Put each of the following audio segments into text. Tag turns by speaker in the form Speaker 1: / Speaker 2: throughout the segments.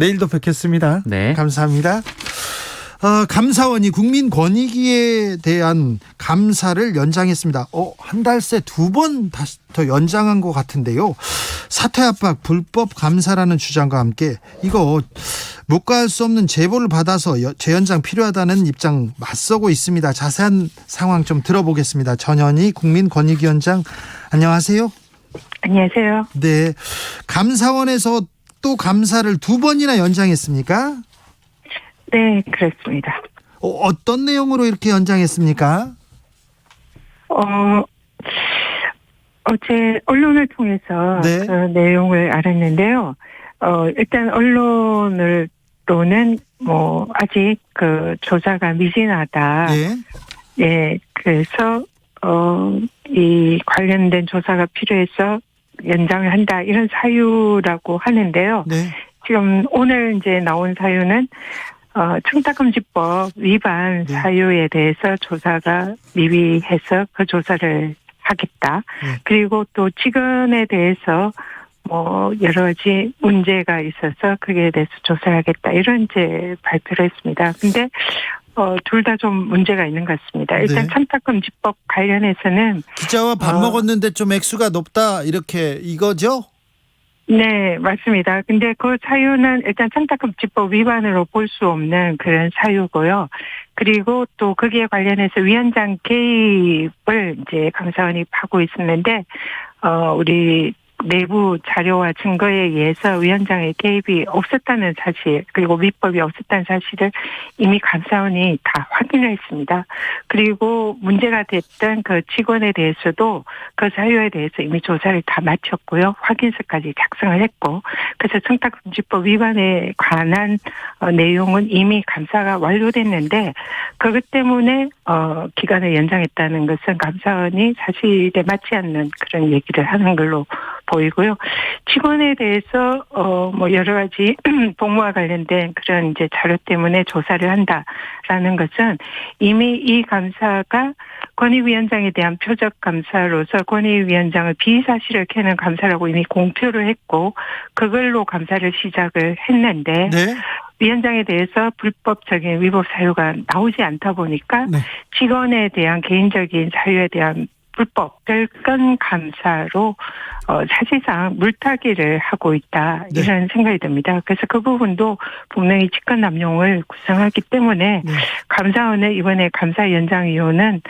Speaker 1: 내일도 뵙겠습니다.
Speaker 2: 네.
Speaker 1: 감사합니다. 감사원이 국민권익위에 대한 감사를 연장했습니다. 한 달 새 2번 다시 더 연장한 것 같은데요. 사퇴 압박, 불법 감사라는 주장과 함께 이거 묵과할 수 없는 제보를 받아서 재연장 필요하다는 입장 맞서고 있습니다. 자세한 상황 좀 들어보겠습니다. 전현희 국민권익위원장, 안녕하세요.
Speaker 3: 안녕하세요.
Speaker 1: 네, 감사원에서 또 감사를 2번이나 연장했습니까?
Speaker 3: 네, 그렇습니다.
Speaker 1: 어떤 내용으로 이렇게 연장했습니까?
Speaker 3: 어제 언론을 통해서
Speaker 1: 네.
Speaker 3: 그 내용을 알았는데요. 일단 언론으로는 아직 그 조사가 미진하다.
Speaker 1: 네.
Speaker 3: 예, 그래서 이 관련된 조사가 필요해서 연장을 한다, 이런 사유라고 하는데요.
Speaker 1: 네.
Speaker 3: 지금 오늘 이제 나온 사유는 청탁금지법 위반
Speaker 1: 네.
Speaker 3: 사유에 대해서 조사가 미비해서 그 조사를 하겠다.
Speaker 1: 네.
Speaker 3: 그리고 또 직원에 대해서 여러 가지 문제가 있어서 그에 대해서 조사를 하겠다, 이런 이제 발표를 했습니다. 근데 둘 다 좀 문제가 있는 것 같습니다. 일단
Speaker 1: 네.
Speaker 3: 청탁금지법 관련해서는
Speaker 1: 기자와 밥 먹었는데 좀 액수가 높다, 이렇게 이거죠?
Speaker 3: 네, 맞습니다. 근데 그 사유는 일단 청탁금지법 위반으로 볼 수 없는 그런 사유고요. 그리고 또 거기에 관련해서 위원장 개입을 이제 감사원이 하고 있었는데, 우리 내부 자료와 증거에 의해서 위원장의 개입이 없었다는 사실, 그리고 위법이 없었다는 사실을 이미 감사원이 다 확인을 했습니다. 그리고 문제가 됐던 그 직원에 대해서도 그 사유에 대해서 이미 조사를 다 마쳤고요. 확인서까지 작성을 했고, 그래서 청탁금지법 위반에 관한 내용은 이미 감사가 완료됐는데, 그것 때문에 기간을 연장했다는 것은 감사원이 사실에 맞지 않는 그런 얘기를 하는 걸로 보이고요. 직원에 대해서 여러 가지 복무와 관련된 그런 이제 자료 때문에 조사를 한다라는 것은 이미 이 감사가 권익위원장에 대한 표적 감사로서 권익위원장을 비사실을 캐는 감사라고 이미 공표를 했고, 그걸로 감사를 시작을 했는데,
Speaker 1: 네.
Speaker 3: 위원장에 대해서 불법적인 위법 사유가 나오지 않다 보니까
Speaker 1: 네.
Speaker 3: 직원에 대한 개인적인 사유에 대한 불법 별건 감사로 사실상 물타기를 하고 있다,
Speaker 1: 네.
Speaker 3: 이런 생각이 듭니다. 그래서 그 부분도 분명히 직권남용을 구성하기 때문에
Speaker 1: 네.
Speaker 3: 감사원의 이번에 감사 연장 이유는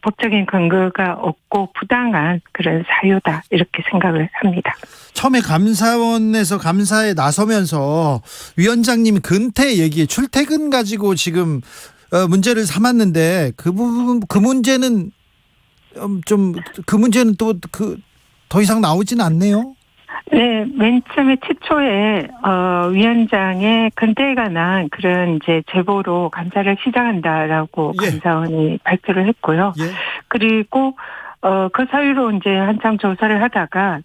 Speaker 3: 법적인 근거가 없고 부당한 그런 사유다, 이렇게 생각을 합니다.
Speaker 1: 처음에 감사원에서 감사에 나서면서 위원장님 근태 얘기, 출퇴근 가지고 지금 문제를 삼았는데 그 부분, 그 문제는 또 더 이상 나오지는 않네요.
Speaker 3: 네, 맨 처음에 최초에 위원장의 근태에 관한 그런 이제 제보로 감사를 시작한다라고
Speaker 1: 예.
Speaker 3: 감사원이 발표를 했고요.
Speaker 1: 예.
Speaker 3: 그리고 그 사유로 이제 한참 조사를 하다가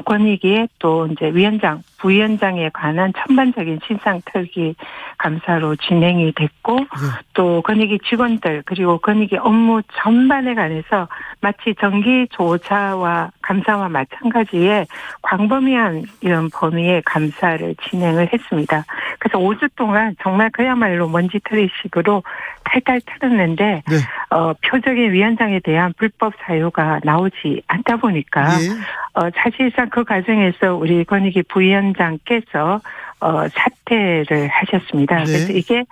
Speaker 3: 권익위에 또 이제 위원장, 부위원장에 관한 전반적인 신상털기 감사로 진행이 됐고, 또 권익위 직원들, 그리고 권익위 업무 전반에 관해서 마치 정기조사와 감사와 마찬가지의 광범위한 이런 범위의 감사를 진행을 했습니다. 그래서 5주 동안 정말 그야말로 먼지털이식으로 탈탈 털었는데,
Speaker 1: 네.
Speaker 3: 표적인 위원장에 대한 불법 사유가 나오지 않다 보니까, 사실상 그 과정에서 우리 권익위 부위원장께서 사퇴를 하셨습니다.
Speaker 1: 네.
Speaker 3: 그래서 이게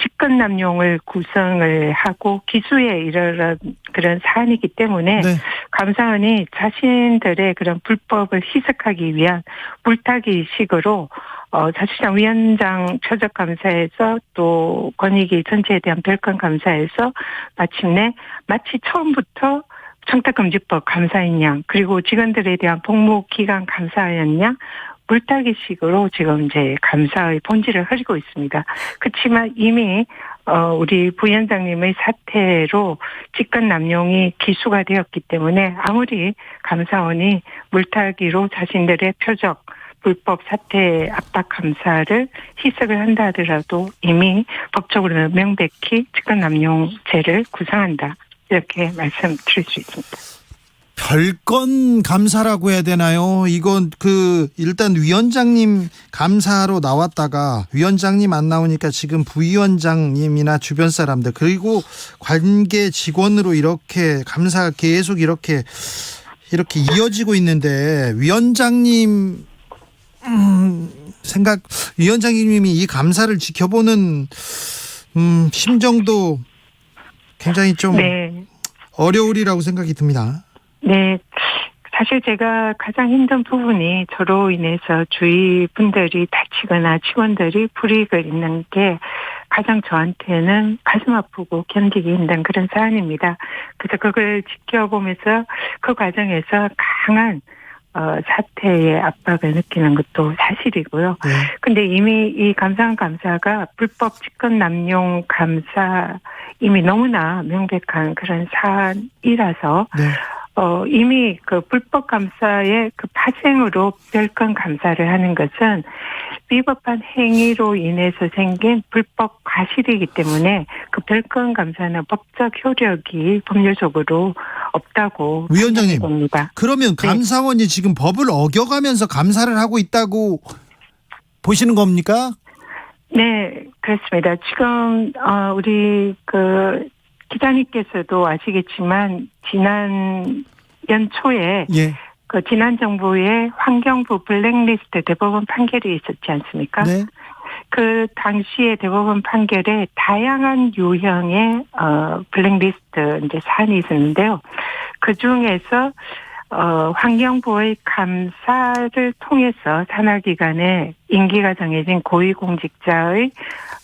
Speaker 3: 직권남용을 구성을 하고 기수에 이르는 그런 사안이기 때문에
Speaker 1: 네.
Speaker 3: 감사원이 자신들의 그런 불법을 희석하기 위한 물타기식으로 사실상 위원장 표적 감사에서 또 권익위 전체에 대한 별건 감사에서 마침내 마치 처음부터 청탁금지법 감사했냐, 그리고 직원들에 대한 복무기간 감사였냐, 물타기식으로 지금 이제 감사의 본질을 흐리고 있습니다. 그렇지만 이미 우리 부위원장님의 사퇴로 직권남용이 기수가 되었기 때문에 아무리 감사원이 물타기로 자신들의 표적 불법 사퇴 압박 감사를 희석을 한다 하더라도 이미 법적으로 명백히 직권남용죄를 구성한다, 이렇게 말씀드릴 수 있습니다.
Speaker 1: 별건 감사라고 해야 되나요? 이건 일단 위원장님 감사로 나왔다가 위원장님 안 나오니까 지금 부위원장님이나 주변 사람들 그리고 관계 직원으로 이렇게 감사가 계속 이렇게 이어지고 있는데 위원장님 위원장님이 이 감사를 지켜보는 심정도 굉장히 좀
Speaker 3: 네.
Speaker 1: 어려우리라고 생각이 듭니다.
Speaker 3: 네. 사실 제가 가장 힘든 부분이 저로 인해서 주위 분들이 다치거나 직원들이 불이익을 입는 게 가장 저한테는 가슴 아프고 견디기 힘든 그런 사안입니다. 그래서 그걸 지켜보면서 그 과정에서 강한 사태의 압박을 느끼는 것도 사실이고요.
Speaker 1: 네.
Speaker 3: 근데 이미 이 감사가 불법 직권 남용 감사 이미 너무나 명백한 그런 사안이라서
Speaker 1: 네.
Speaker 3: 이미 그 불법 감사의 그 파생으로 별건 감사를 하는 것은 위법한 행위로 인해서 생긴 불법 과실이기 때문에 그 별건 감사는 법적 효력이 법률적으로 없다고
Speaker 1: 위원장님,
Speaker 3: 봅니다.
Speaker 1: 그러면 감사원이 지금 법을 어겨가면서 감사를 하고 있다고 보시는 겁니까?
Speaker 3: 네, 그렇습니다. 지금 우리 기자님께서도 아시겠지만 지난 연초에
Speaker 1: 예.
Speaker 3: 지난 정부의 환경부 블랙리스트 대법원 판결이 있었지 않습니까?
Speaker 1: 네.
Speaker 3: 그 당시에 대법원 판결에 다양한 유형의 블랙리스트 이제 사안이 있었는데요. 그 중에서 환경부의 감사를 통해서 산하기관에 임기가 정해진 고위공직자의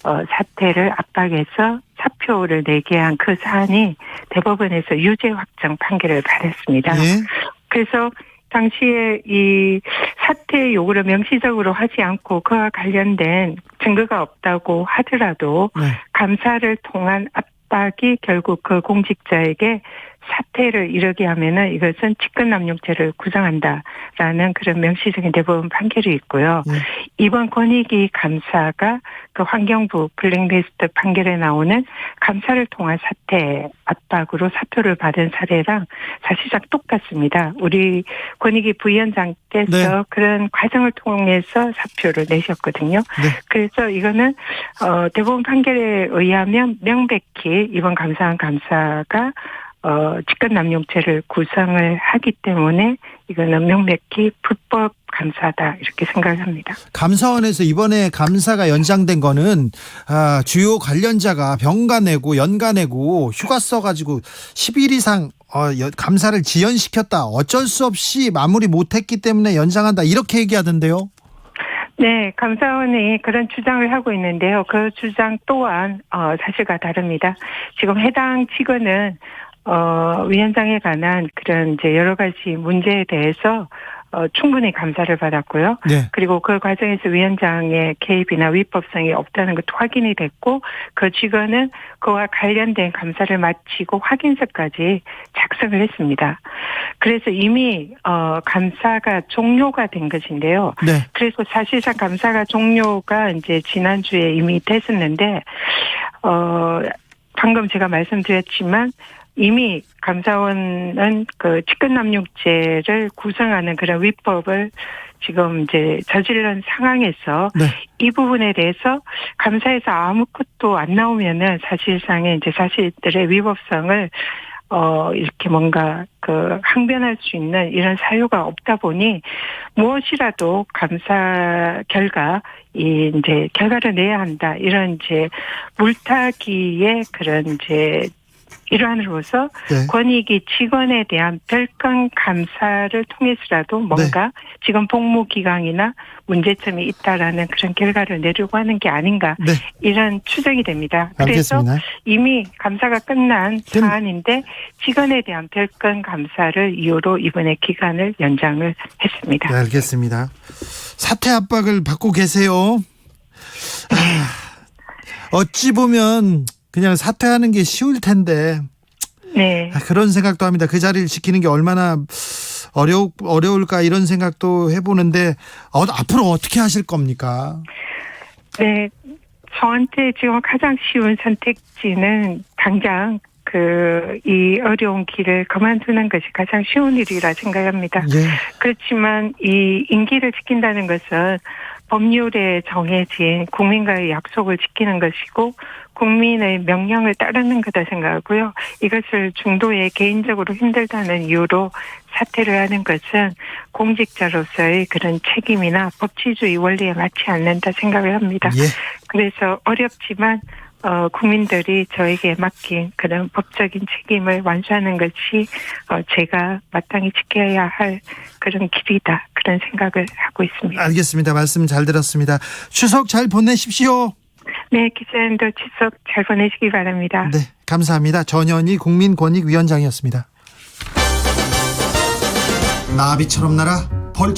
Speaker 3: 사퇴를 압박해서 사표를 내게 한 그 사안이 대법원에서 유죄 확정 판결을 받았습니다.
Speaker 1: 예.
Speaker 3: 그래서 당시에 이 사퇴 요구를 명시적으로 하지 않고 그와 관련된 증거가 없다고 하더라도
Speaker 1: 네.
Speaker 3: 감사를 통한 압박이 결국 그 공직자에게 사퇴를 이르게 하면은 이것은 직권남용죄를 구성한다라는 그런 명시적인 대법원 판결이 있고요.
Speaker 1: 네.
Speaker 3: 이번 권익위 감사가 그 환경부 블랙리스트 판결에 나오는 감사를 통한 사퇴 압박으로 사표를 받은 사례랑 사실상 똑같습니다. 우리 권익위 부위원장께서
Speaker 1: 네.
Speaker 3: 그런 과정을 통해서 사표를 내셨거든요.
Speaker 1: 네.
Speaker 3: 그래서 이거는 대법원 판결에 의하면 명백히 이번 감사가 직권남용죄를 구성을 하기 때문에 이거는 명백히 불법 감사다 이렇게 생각을 합니다.
Speaker 1: 감사원에서 이번에 감사가 연장된 거는 주요 관련자가 병가 내고 연가 내고 휴가 써가지고 10일 이상 감사를 지연시켰다. 어쩔 수 없이 마무리 못했기 때문에 연장한다. 이렇게 얘기하던데요.
Speaker 3: 네, 감사원이 그런 주장을 하고 있는데요. 그 주장 또한 사실과 다릅니다. 지금 해당 직원은 위원장에 관한 그런 이제 여러 가지 문제에 대해서 충분히 감사를 받았고요.
Speaker 1: 네.
Speaker 3: 그리고 그 과정에서 위원장의 개입이나 위법성이 없다는 것도 확인이 됐고 그 직원은 그와 관련된 감사를 마치고 확인서까지 작성을 했습니다. 그래서 이미 감사가 종료가 된 것인데요.
Speaker 1: 네.
Speaker 3: 그래서 사실상 감사가 종료가 이제 지난주에 이미 됐었는데 방금 제가 말씀드렸지만 이미 감사원은 그 직권남용죄를 구성하는 그런 위법을 지금 이제 저지른 상황에서
Speaker 1: 네.
Speaker 3: 이 부분에 대해서 감사에서 아무것도 안 나오면은 사실상의 이제 사실들의 위법성을 이렇게 뭔가 항변할 수 있는 이런 사유가 없다 보니 무엇이라도 감사 이제 결과를 내야 한다. 이런 이제 물타기의 그런 이제 일환으로서
Speaker 1: 네.
Speaker 3: 권익위 직원에 대한 별건 감사를 통해서라도 뭔가 지금 복무기강이나 문제점이 있다라는 그런 결과를 내려고 하는 게 아닌가
Speaker 1: 네.
Speaker 3: 이런 추정이 됩니다.
Speaker 1: 알겠습니다.
Speaker 3: 그래서 이미 감사가 끝난 사안인데 직원에 대한 별건 감사를 이유로 이번에 기간을 연장을 했습니다.
Speaker 1: 네, 알겠습니다. 사퇴 압박을 받고 계세요. 어찌 보면 그냥 사퇴하는 게 쉬울 텐데
Speaker 3: 네.
Speaker 1: 그런 생각도 합니다. 그 자리를 지키는 게 얼마나 어려울까 이런 생각도 해보는데 앞으로 어떻게 하실 겁니까?
Speaker 3: 네. 저한테 지금 가장 쉬운 선택지는 당장 이 어려운 길을 그만두는 것이 가장 쉬운 일이라 생각합니다.
Speaker 1: 예.
Speaker 3: 그렇지만 이 임기를 지킨다는 것은 법률에 정해진 국민과의 약속을 지키는 것이고 국민의 명령을 따르는 거다 생각하고요. 이것을 중도에 개인적으로 힘들다는 이유로 사퇴를 하는 것은 공직자로서의 그런 책임이나 법치주의 원리에 맞지 않는다 생각을 합니다.
Speaker 1: 예.
Speaker 3: 그래서 어렵지만 국민들이 저에게 맡긴 그런 법적인 책임을 완수하는 것이 제가 마땅히 지켜야 할 그런 길이다. 그런 생각을 하고 있습니다.
Speaker 1: 알겠습니다. 말씀 잘 들었습니다. 추석 잘 보내십시오.
Speaker 3: 네, 기자님도 추석 잘 보내시기 바랍니다.
Speaker 1: 네, 감사합니다. 전현희 국민권익위원장이었습니다. 나비처럼 날아 벌처럼